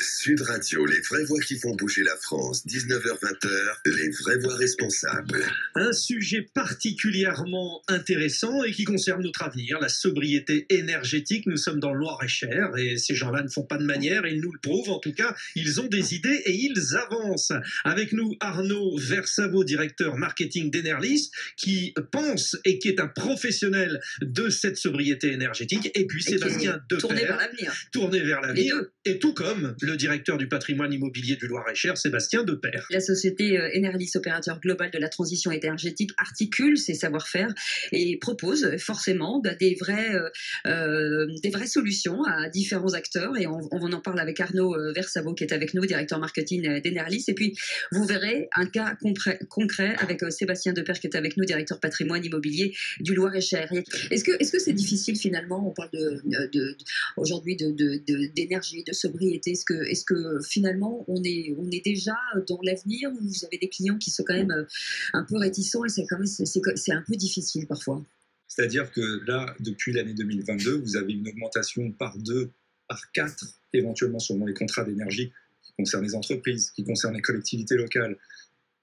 Sud Radio, les vraies voix qui font bouger la France, 19h-20h, les vraies voix responsables. Un sujet particulièrement intéressant et qui concerne notre avenir, la sobriété énergétique. Nous sommes dans le Loir-et-Cher et ces gens-là ne font pas de manière, ils nous le prouvent. En tout cas, ils ont des idées et ils avancent. Avec nous, Arnaud Versavo, directeur marketing d'Enerlis, qui pense et qui est un professionnel de cette sobriété énergétique. Et puis Sébastien Deper, tourné vers l'avenir. Et tout comme le directeur du patrimoine immobilier du Loir-et-Cher, Sébastien Deper. La société Enerlis, opérateur global de la transition énergétique, articule ses savoir-faire et propose forcément des vraies solutions à différents acteurs. Et on en parle avec Arnaud Versavo qui est avec nous, directeur marketing d'Enerlis. Et puis, vous verrez un cas concret avec Sébastien Deper qui est avec nous, directeur patrimoine immobilier du Loir-et-Cher. Est-ce que c'est difficile finalement? On parle aujourd'hui d'énergie, de sobriété. Est-ce que finalement on est déjà dans l'avenir, où vous avez des clients qui sont quand même un peu réticents et c'est un peu difficile parfois? C'est-à-dire que là, depuis l'année 2022, vous avez une augmentation par 2, par 4, éventuellement selon les contrats d'énergie qui concernent les entreprises, qui concernent les collectivités locales.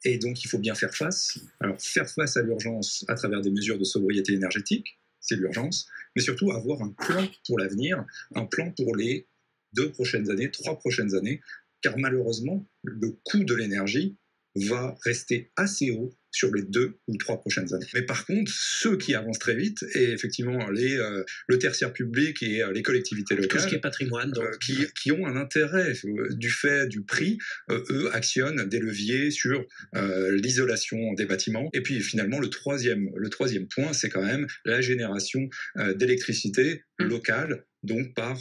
Et donc il faut bien faire face. Alors faire face à l'urgence à travers des mesures de sobriété énergétique, c'est l'urgence, mais surtout avoir un plan pour l'avenir, un plan pour les 2 prochaines années, 3 prochaines années, car malheureusement, le coût de l'énergie va rester assez haut sur les 2 ou 3 prochaines années. Mais par contre, ceux qui avancent très vite, et effectivement le tertiaire public et les collectivités locales, tout ce qui est patrimoine, donc. Qui ont un intérêt du fait du prix, eux actionnent des leviers sur l'isolation des bâtiments. Et puis finalement, le troisième point, c'est quand même la génération d'électricité locale, donc par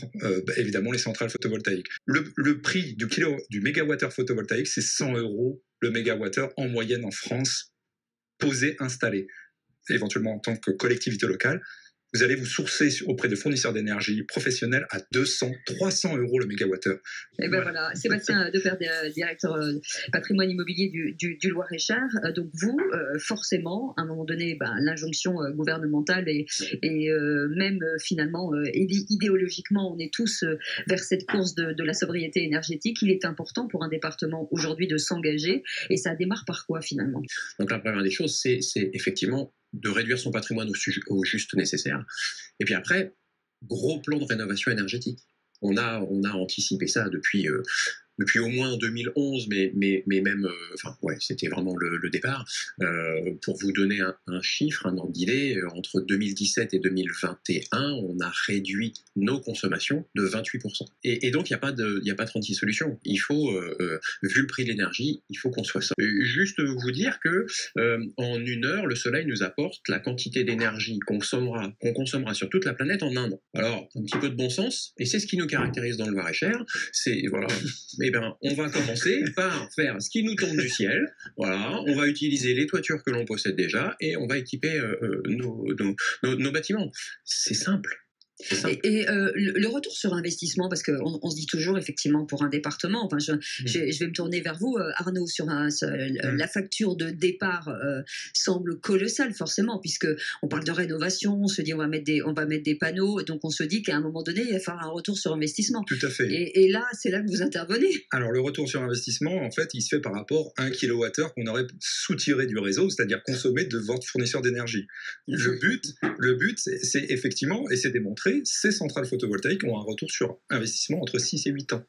évidemment les centrales photovoltaïques. Le prix du mégawattheure photovoltaïque, c'est 100 € le mégawattheure en moyenne en France, posé, installé. Éventuellement en tant que collectivité locale, vous allez vous sourcer auprès de fournisseurs d'énergie professionnels à 200, 300 € le mégawattheure. Et ben voilà, Sébastien Deper, directeur patrimoine immobilier du Loir-et-Cher. Donc vous, forcément, à un moment donné, l'injonction gouvernementale et même finalement, idéologiquement, on est tous vers cette course de la sobriété énergétique. Il est important pour un département aujourd'hui de s'engager. Et ça démarre par quoi finalement? Donc la première des choses, c'est effectivement de réduire son patrimoine au juste nécessaire. Et puis après, gros plan de rénovation énergétique. On a anticipé ça depuis au moins 2011, mais même, c'était vraiment le départ. Pour vous donner un chiffre, un ordre d'idée, entre 2017 et 2021, on a réduit nos consommations de 28%. Et donc, il n'y a pas 36 solutions. Il faut, vu le prix de l'énergie, il faut qu'on soit ça. Juste vous dire que en 1 heure, le soleil nous apporte la quantité d'énergie qu'on consommera sur toute la planète en 1 an. Alors, un petit peu de bon sens, et c'est ce qui nous caractérise dans le Loir-et-Cher, c'est, voilà, on va commencer par faire ce qui nous tombe du ciel. Voilà, on va utiliser les toitures que l'on possède déjà et on va équiper nos bâtiments. C'est simple. Et le retour sur investissement, parce qu'on se dit toujours effectivement pour un département, enfin je vais me tourner vers vous, Arnaud, la facture de départ semble colossale forcément, puisque on parle de rénovation, on se dit on va mettre des panneaux, donc on se dit qu'à un moment donné il va falloir un retour sur investissement. Tout à fait. Et là c'est là que vous intervenez. Alors le retour sur investissement, en fait, il se fait par rapport à 1 kWh qu'on aurait soutiré du réseau, c'est-à-dire consommé de votre fournisseur d'énergie. Le but, c'est effectivement, et c'est démontré, ces centrales photovoltaïques ont un retour sur investissement entre 6 et 8 ans.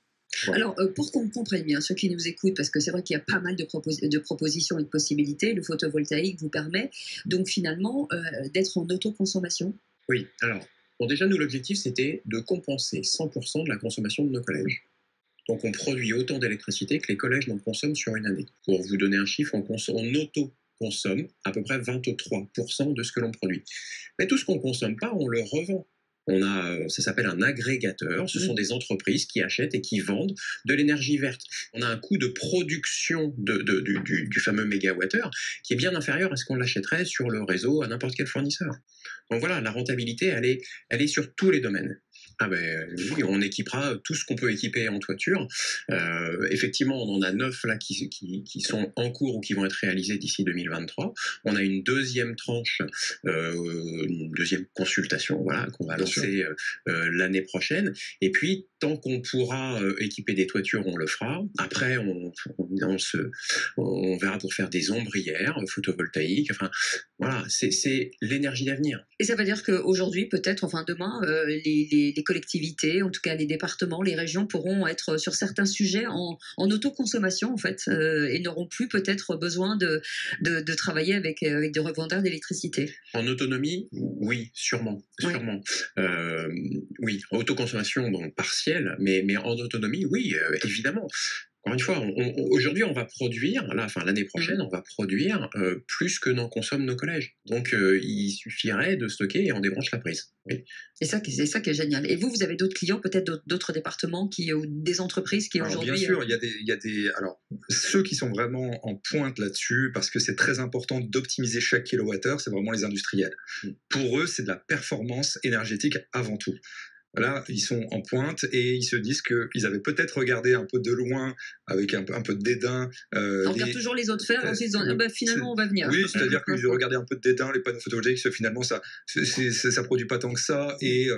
Voilà. Alors, pour qu'on comprenne bien, ceux qui nous écoutent, parce que c'est vrai qu'il y a pas mal de propositions et de possibilités, le photovoltaïque vous permet donc finalement d'être en autoconsommation. Oui, alors, déjà, nous, l'objectif, c'était de compenser 100% de la consommation de nos collèges. Donc, on produit autant d'électricité que les collèges n'en consomment sur une année. Pour vous donner un chiffre, on auto-consomme à peu près 23% de ce que l'on produit. Mais tout ce qu'on ne consomme pas, on le revend. Ça s'appelle un agrégateur. Ce sont des entreprises qui achètent et qui vendent de l'énergie verte. On a un coût de production du fameux mégawattheure qui est bien inférieur à ce qu'on l'achèterait sur le réseau à n'importe quel fournisseur. Donc voilà, la rentabilité, elle est sur tous les domaines. Ah ben oui, on équipera tout ce qu'on peut équiper en toiture. Effectivement, on en a 9 là qui sont en cours ou qui vont être réalisés d'ici 2023. On a une deuxième tranche, une deuxième consultation, voilà, qu'on va lancer l'année prochaine. Et puis, tant qu'on pourra équiper des toitures, on le fera. Après, on verra pour faire des ombrières photovoltaïques. Enfin, voilà, c'est l'énergie d'avenir. Et ça veut dire qu'aujourd'hui, peut-être, enfin demain, les collectivités, en tout cas les départements, les régions pourront être sur certains sujets en autoconsommation, en fait, et n'auront plus peut-être besoin de travailler avec des revendeurs d'électricité. En autonomie, oui, sûrement. Oui, autoconsommation donc partielle, mais en autonomie, oui, évidemment. Encore une fois, aujourd'hui, on va produire, l'année prochaine, on va produire plus que n'en consomment nos collèges. Donc, il suffirait de stocker et on débranche la prise. Oui. C'est ça qui est génial. Et vous avez d'autres clients, peut-être d'autres départements ou des entreprises qui aujourd'hui... Bien sûr, il y a des... Alors, ceux qui sont vraiment en pointe là-dessus, parce que c'est très important d'optimiser chaque kilowattheure, c'est vraiment les industriels. Pour eux, c'est de la performance énergétique avant tout. Là, ils sont en pointe et ils se disent qu'ils avaient peut-être regardé un peu de loin, avec un peu de dédain. On regarde toujours les autres faire, ensuite finalement on va venir. Oui, c'est-à-dire qu'ils regardaient un peu de dédain les panneaux photovoltaïques, finalement ça produit pas tant que ça. Et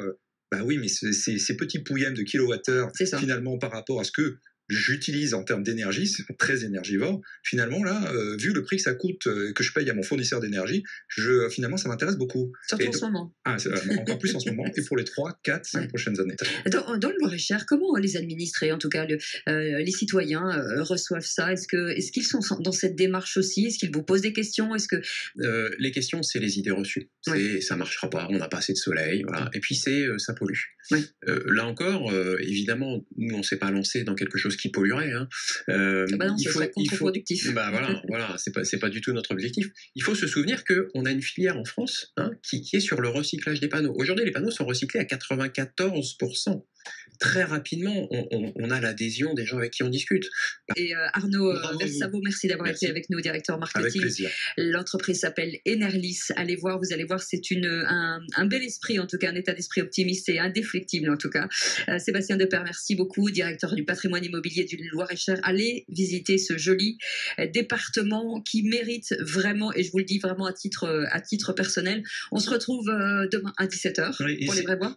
oui, mais ces petits pouillèmes de kilowattheures, finalement par rapport à ce que j'utilise en termes d'énergie, c'est très énergivore. Finalement, là, vu le prix que ça coûte, que je paye à mon fournisseur d'énergie, finalement, ça m'intéresse beaucoup. Surtout en ce moment. Encore plus en ce moment, et pour les 3, 4, 5 prochaines années. Dans le Loir-et-Cher, comment les administrés, en tout cas les citoyens, reçoivent ça? Est-ce qu'ils sont dans cette démarche aussi? Est-ce qu'ils vous posent des questions? Les questions, c'est les idées reçues. Ça marchera pas, on n'a pas assez de soleil, voilà. Et puis ça pollue. Là encore, évidemment, nous, on s'est pas lancé dans quelque chose qui polluerait. Hein. Non, ce serait contre-productif. Voilà, c'est pas du tout notre objectif. Il faut se souvenir qu'on a une filière en France qui est sur le recyclage des panneaux. Aujourd'hui, les panneaux sont recyclés à 94%. Très rapidement, on a l'adhésion des gens avec qui on discute. Et Arnaud Versavo, merci d'avoir été avec nous, directeur marketing. Avec plaisir. L'entreprise s'appelle Enerlis. Vous allez voir, c'est un bel esprit, en tout cas, un état d'esprit optimiste et indéflectible, en tout cas. Sébastien Depère, merci beaucoup, directeur du patrimoine immobilier du Loir-et-Cher. Allez visiter ce joli département qui mérite vraiment, et je vous le dis vraiment à titre personnel. On se retrouve demain à 17h pour les vrais voix.